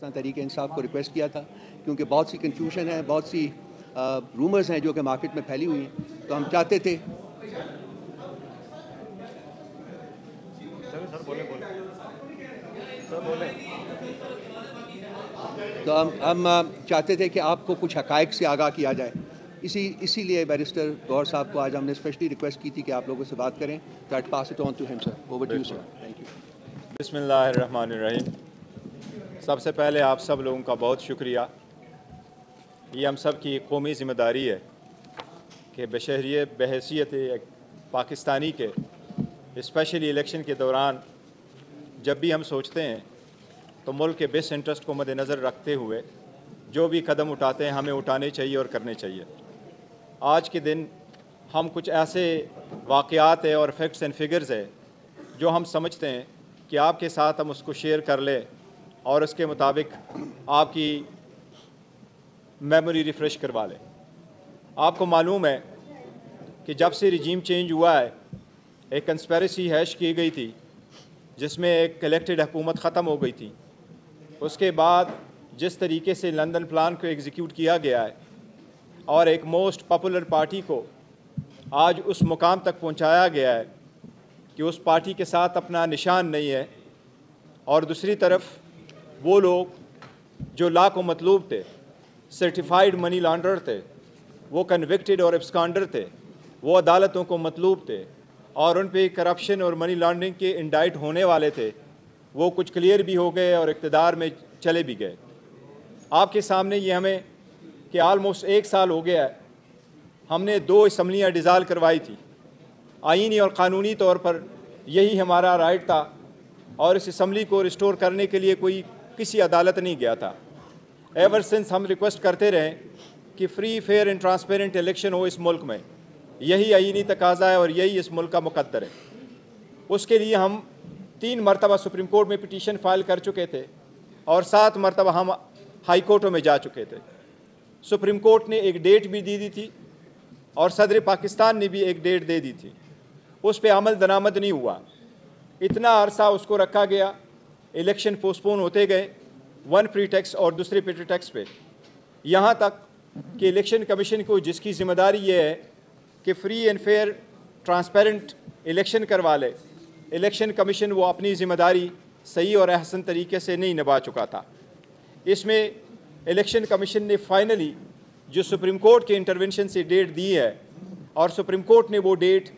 तहरीक इंसाफ को रिक्वेस्ट किया था, क्योंकि बहुत सी कन्फ्यूजन है, बहुत सी रूमर्स हैं जो कि मार्केट में फैली हुई हैं, तो हम चाहते थे कि आपको कुछ हक़ाइक़ से आगाह किया जाए। इसीलिए बैरिस्टर गौहर साहब को आज हमने स्पेशली रिक्वेस्ट की थी कि आप लोगों से बात करें। तो I pass it on to him sir. Over to you sir. Thank you. बिस्मिल्लाहिर्रहमानिर्रहीम। सबसे पहले आप सब लोगों का बहुत शुक्रिया। ये हम सब की कौमी ज़िम्मेदारी है कि बहैसियत एक पाकिस्तानी के स्पेशली इलेक्शन के दौरान जब भी हम सोचते हैं तो मुल्क के बेस्ट इंटरेस्ट को मद्देनज़र रखते हुए जो भी कदम उठाते हैं हमें उठाने चाहिए और करने चाहिए। आज के दिन हम कुछ ऐसे वाक़यात है और फैक्ट्स एंड फिगर्स है जो हम समझते हैं कि आपके साथ हम उसको शेयर कर लें और उसके मुताबिक आपकी मेमोरी रिफ़्रेश करवा लें। आपको मालूम है कि जब से रिजीम चेंज हुआ है एक कंस्पेरेसी हैश की गई थी जिसमें एक इलेक्टेड हुकूमत ख़त्म हो गई थी। उसके बाद जिस तरीके से लंदन प्लान को एग्जीक्यूट किया गया है और एक मोस्ट पॉपुलर पार्टी को आज उस मुकाम तक पहुंचाया गया है कि उस पार्टी के साथ अपना निशान नहीं है, और दूसरी तरफ वो लोग जो ला को मतलूब थे, सर्टिफाइड मनी लॉन्डर थे, वो कन्विक्टेड और एब्सकॉन्डर थे, वो अदालतों को मतलूब थे और उन पे करप्शन और मनी लॉन्ड्रिंग के इंडाइट होने वाले थे, वो कुछ क्लियर भी हो गए और इक़्तिदार में चले भी गए। आपके सामने ये हमें कि आलमोस्ट 1 साल हो गया है, हमने 2 असम्बलियाँ डिज़ाल्व करवाई थी। आईनी और क़ानूनी तौर पर यही हमारा राइट था और इस असम्बली को रिस्टोर करने के लिए कोई किसी अदालत नहीं गया था। एवर सिंस हम रिक्वेस्ट करते रहे कि free fair and transparent election हो इस मुल्क में, यही आईनी तकाज़ा है और यही इस मुल्क का मुकद्दर है। उसके लिए हम 3 मरतबा सुप्रीम कोर्ट में पिटीशन फाइल कर चुके थे और 7 मरतबा हम हाई कोर्टों में जा चुके थे। सुप्रीम कोर्ट ने एक डेट भी दी थी और सदर पाकिस्तान ने भी एक डेट दे दी थी, उस पर अमल दरामद नहीं हुआ। इतना अरसा उसको रखा गया, इलेक्शन पोस्टपोन होते गए वन प्रीटेक्स्ट और दूसरे प्रीटेक्स्ट पे, यहाँ तक कि इलेक्शन कमीशन को जिसकी ज़िम्मेदारी ये है कि free and fair transparent election करवा ले, इलेक्शन कमीशन वो अपनी ज़िम्मेदारी सही और अहसन तरीके से नहीं निभा चुका था। इसमें इलेक्शन कमीशन ने फाइनली जो सुप्रीम कोर्ट के इंटरवेंशन से डेट दी है और सुप्रीम कोर्ट ने वो डेट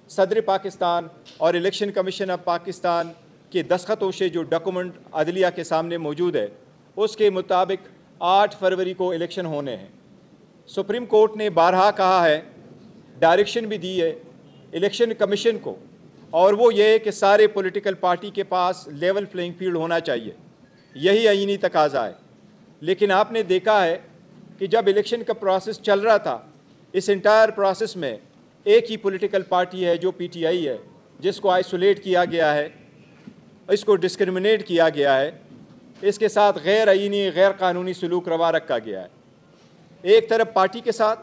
सदर पाकिस्तान और इलेक्शन कमीशन ऑफ पाकिस्तान के दस्तखतों से जो डॉक्यूमेंट अदलिया के सामने मौजूद है उसके मुताबिक 8 फरवरी को इलेक्शन होने हैं। सुप्रीम कोर्ट ने बारहा कहा है, डायरेक्शन भी दी है इलेक्शन कमीशन को, और वो ये है कि सारे पॉलिटिकल पार्टी के पास लेवल प्लेइंग फील्ड होना चाहिए, यही आईनी तकाज़ा है। लेकिन आपने देखा है कि जब इलेक्शन का प्रोसेस चल रहा था, इस इंटायर प्रोसेस में एक ही पॉलिटिकल पार्टी है जो पीटीआई है, जिसको आइसोलेट किया गया है, इसको डिस्क्रिमिनेट किया गया है, इसके साथ गैर आईनी गैर कानूनी सलूक रवा रखा गया है। एक तरफ पार्टी के साथ,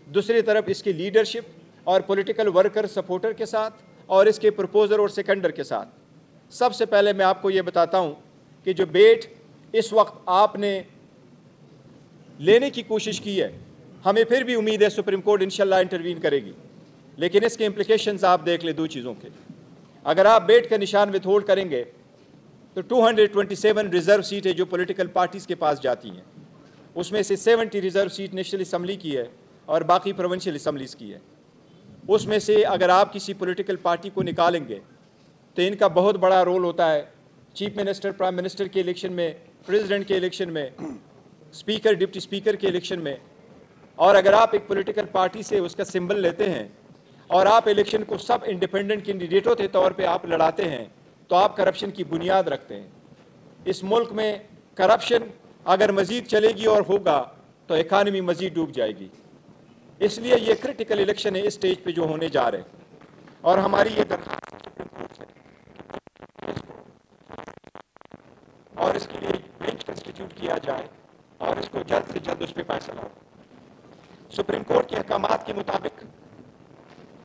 दूसरी तरफ इसकी लीडरशिप और पॉलिटिकल वर्कर सपोर्टर के साथ, और इसके प्रपोजर और सेकेंडर के साथ। सबसे पहले मैं आपको ये बताता हूँ कि जो बेट इस वक्त आपने लेने की कोशिश की है, हमें फिर भी उम्मीद है सुप्रीम कोर्ट इंशाल्लाह इंटरवीन करेगी, लेकिन इसके इम्प्लिकेशंस आप देख ले 2 चीज़ों के। अगर आप बेट का निशान विथहोल्ड करेंगे तो 227 रिज़र्व सीटें जो पॉलिटिकल पार्टीज़ के पास जाती हैं, उसमें से 70 रिज़र्व सीट नेशनल असम्बली की है और बाकी प्रोविंशियल असम्बलीज़ की है। उसमें से अगर आप किसी पॉलिटिकल पार्टी को निकालेंगे तो इनका बहुत बड़ा रोल होता है चीफ मिनिस्टर, प्राइम मिनिस्टर के इलेक्शन में, प्रेसिडेंट के इलेक्शन में, स्पीकर, डिप्टी स्पीकर के इलेक्शन में। और अगर आप एक पॉलिटिकल पार्टी से उसका सिंबल लेते हैं और आप इलेक्शन को सब इंडिपेंडेंट कैंडिडेटों के तौर पे आप लड़ाते हैं तो आप करप्शन की बुनियाद रखते हैं। इस मुल्क में करप्शन अगर मज़ीद चलेगी और होगा तो इकानमी मज़ीद डूब जाएगी। इसलिए ये क्रिटिकल इलेक्शन है इस स्टेज पे जो होने जा रहे हैं, और हमारी ये दरख्वास्त और इसके लिए बेंच कंस्टिट्यूट किया जाए और इसको जल्द से जल्द उस पर फैसला हो। सुप्रीम कोर्ट के अहकामात के मुताबिक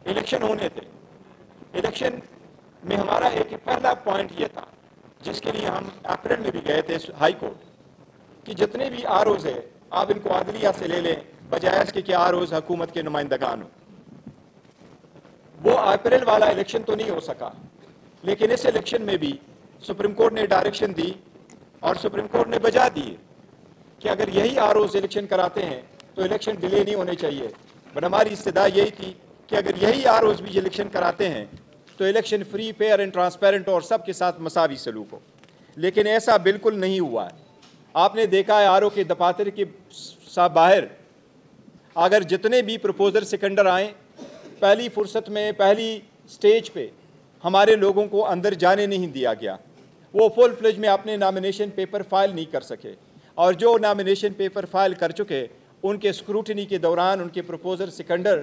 इलेक्शन होने थे। इलेक्शन में हमारा एक पहला पॉइंट ये था जिसके लिए हम अप्रैल में भी गए थे हाई कोर्ट کہ جتنے بھی آروز ہیں آپ ان کو عدلیہ سے لے لیں بجائے اس کے کہ آروز حکومت کے نمائندگان ہوں. وہ اپریل والا الیکشن تو نہیں ہو سکا، لیکن اس الیکشن میں بھی سپریم کورٹ نے ڈائریکشن دی اور سپریم کورٹ نے بجا دی کہ اگر یہی آروز الیکشن کراتے ہیں تو الیکشن ڈیلے نہیں ہونے چاہیے. بٹ ہماری استدعا یہی تھی کہ اگر یہی آروز بھی الیکشن کراتے ہیں تو election free, fair and transparent اور سب کے ساتھ مساوی سلوک ہو. لیکن ایسا بالکل نہیں ہوا ہے. آپ نے دیکھا ہے آر او کے دفاتر کے باہر اگر جتنے بھی پروپوزر سیکنڈر آئیں، پہلی فرصت میں پہلی سٹیج پہ ہمارے لوگوں کو اندر جانے نہیں دیا گیا. وہ فل فلیج میں اپنے نامینیشن پیپر فائل نہیں کر سکے، اور جو نامینیشن پیپر فائل کر چکے ان کے اسکروٹنی کے دوران ان کے پروپوزر سیکنڈر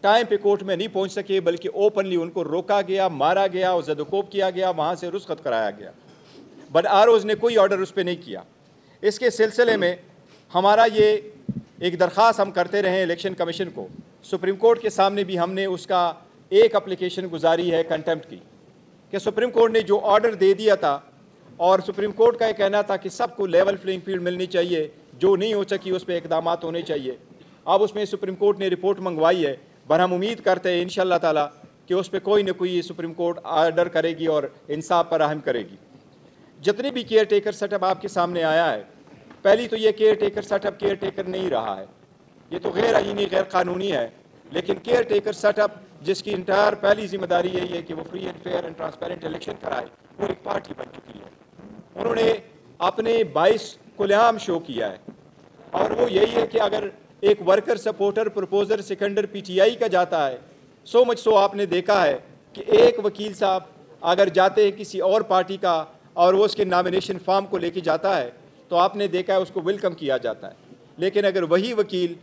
ٹائم پہ کورٹ میں نہیں پہنچ سکے، بلکہ اوپنلی ان کو روکا گیا، مارا گیا اور زد و کوب کیا گیا، وہاں سے رخصت کرایا گیا. بٹ آر اوز نے کوئی آرڈر اس پہ نہیں کیا. اس کے سلسلے میں ہمارا یہ ایک درخواست ہم کرتے رہے الیکشن کمیشن کو. سپریم کورٹ کے سامنے بھی ہم نے اس کا ایک اپلیکیشن گزاری ہے کنٹمپٹ کی، کہ سپریم کورٹ نے جو آرڈر دے دیا تھا، اور سپریم کورٹ کا یہ کہنا تھا کہ سب کو لیول پلینگ فیلڈ ملنی چاہیے، جو نہیں ہو سکی اس پہ اقدامات ہونے چاہیے. اب اس میں سپریم کورٹ نے رپورٹ منگوائی ہے، پر ہم امید کرتے ہیں انشاءاللہ تعالیٰ کہ اس پہ کوئی نہ کوئی سپریم کورٹ آرڈر کرے گی اور انصاف فراہم کرے گی. جتنے بھی کیئر ٹیکر سیٹ اپ آپ کے سامنے آیا ہے، پہلی تو یہ caretaker setup caretaker نہیں رہا ہے، یہ تو غیر آئینی غیر قانونی ہے. لیکن کیئر ٹیکر سیٹ اپ جس کی انٹائر پہلی ذمہ داری یہی ہے کہ وہ free and fair and transparent election کرائے، وہ ایک پارٹی بن چکی ہے. انہوں نے اپنے 22 کلیام شو کیا ہے، اور وہ یہی ہے کہ اگر ایک worker supporter proposer seconder P T I کا جاتا ہے، سو مچ سو آپ نے دیکھا ہے کہ ایک وکیل صاحب اگر جاتے ہیں کسی اور پارٹی کا اور وہ اس کے نامینیشن فارم کو لے کے جاتا ہے تو آپ نے دیکھا ہے اس کو ویلکم کیا جاتا ہے. لیکن اگر وہی وکیل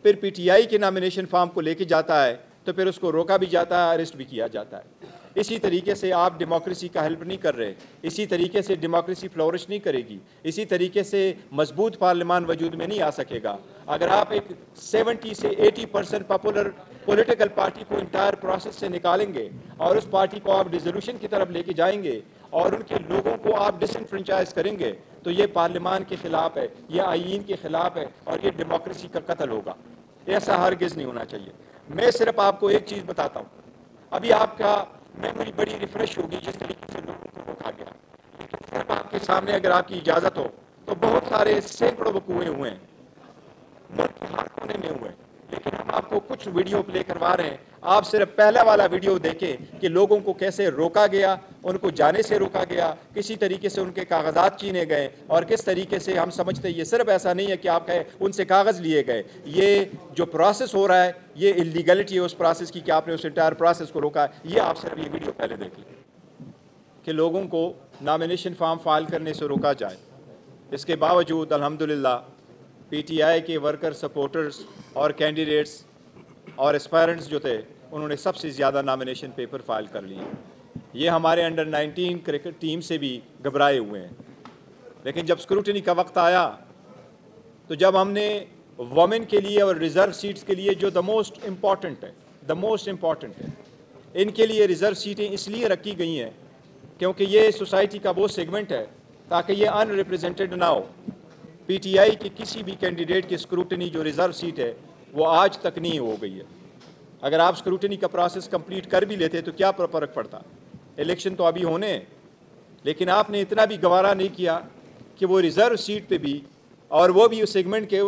پھر پی ٹی آئی کے نامینیشن فارم کو لے کے جاتا ہے تو پھر اس کو روکا بھی جاتا ہے، اریسٹ بھی کیا جاتا ہے. اسی طریقے سے آپ ڈیموکریسی کا ہیلپ نہیں کر رہے، اسی طریقے سے ڈیموکریسی فلورش نہیں کرے گی، اسی طریقے سے مضبوط پارلیمان وجود میں نہیں آ سکے گا. اگر آپ ایک 70 سے 80% پاپولر پولیٹیکل پارٹی کو انٹائر پروسیس سے نکالیں گے اور اس پارٹی کو آپ ڈیزولوشن کی طرف لے کے جائیں گے اور ان کے لوگوں کو آپ ڈس انفرنچائز کریں گے، تو یہ پارلیمان کے خلاف ہے، یہ آئین کے خلاف ہے، اور یہ ڈیموکریسی کا قتل ہوگا. ایسا ہرگز نہیں ہونا چاہیے. میں صرف آپ کو ایک چیز بتاتا ہوں، ابھی آپ کا میموری بڑی ریفریش ہوگی جس طریقے سے لوگوں کو روکا گیا، لیکن صرف آپ کے سامنے اگر آپ کی اجازت ہو تو بہت سارے سینکڑوں وقوعے ہوئے ہیں، ملک کے ہر کونے میں ہوئے ہیں. لیکن ہم آپ کو کچھ ویڈیو پلے کروا رہے ہیں، آپ صرف پہلا والا ویڈیو دیکھیں کہ لوگوں کو کیسے روکا گیا، ان کو جانے سے روکا گیا، کسی طریقے سے ان کے کاغذات چھینے گئے، اور کس طریقے سے ہم سمجھتے ہیں یہ صرف ایسا نہیں ہے کہ آپ کہیں ان سے کاغذ لیے گئے، یہ جو پروسیس ہو رہا ہے یہ اللیگلٹی ہے اس پروسیس کی کہ آپ نے اس انٹائر پروسیس کو روکا ہے. یہ آپ صرف یہ ویڈیو پہلے دیکھیں کہ لوگوں کو نامینیشن فارم فائل کرنے سے روکا جائے. اس کے باوجود الحمدللہ پی ٹی آئی کے ورکر سپورٹرز اور کینڈیڈیٹس اور اسپائرنٹس جو تھے انہوں نے سب سے زیادہ نامینیشن پیپر فائل کر لیے. یہ ہمارے انڈر 19 کرکٹ ٹیم سے بھی گھبرائے ہوئے ہیں. لیکن جب اسکروٹنی کا وقت آیا تو جب ہم نے وومن کے لیے اور ریزرو سیٹس کے لیے جو دا موسٹ امپورٹنٹ ہے ان کے لیے ریزرو سیٹیں اس لیے رکھی گئی ہیں کیونکہ یہ سوسائٹی کا وہ سیگمنٹ ہے تاکہ یہ ان ریپرزینٹڈ نہ ہو. پی ٹی آئی کی کسی بھی کینڈیڈیٹ کی اسکروٹنی جو ریزرو سیٹ ہے وہ آج تک نہیں ہو گئی ہے. اگر آپ اسکروٹنی کا پروسیس کمپلیٹ کر بھی لیتے تو کیا فرق پڑتا، الیکشن تو ابھی ہونے ہیں. لیکن آپ نے اتنا بھی گوارا نہیں کیا کہ وہ ریزرو سیٹ پہ بھی، اور وہ بھی اس سیگمنٹ کے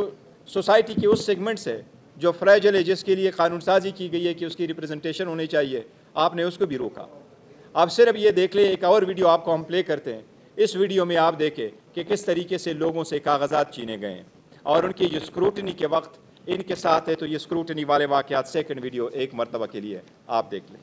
سوسائٹی کے اس سیگمنٹ سے جو فریجل ہے، جس کے لیے قانون سازی کی گئی ہے کہ اس کی ریپرزنٹیشن ہونی چاہیے، آپ نے اس کو بھی روکا. آپ صرف یہ دیکھ لیں، ایک اور ویڈیو آپ کو ہم پلے کرتے ہیں. اس ویڈیو میں آپ دیکھیں کہ کس طریقے سے لوگوں سے کاغذات چھینے گئے ہیں اور ان کی جو اسکروٹنی کے وقت ان کے ساتھ ہے. تو یہ اسکروٹنی والے واقعات سیکنڈ ویڈیو ایک مرتبہ کے لیے آپ دیکھ لیں.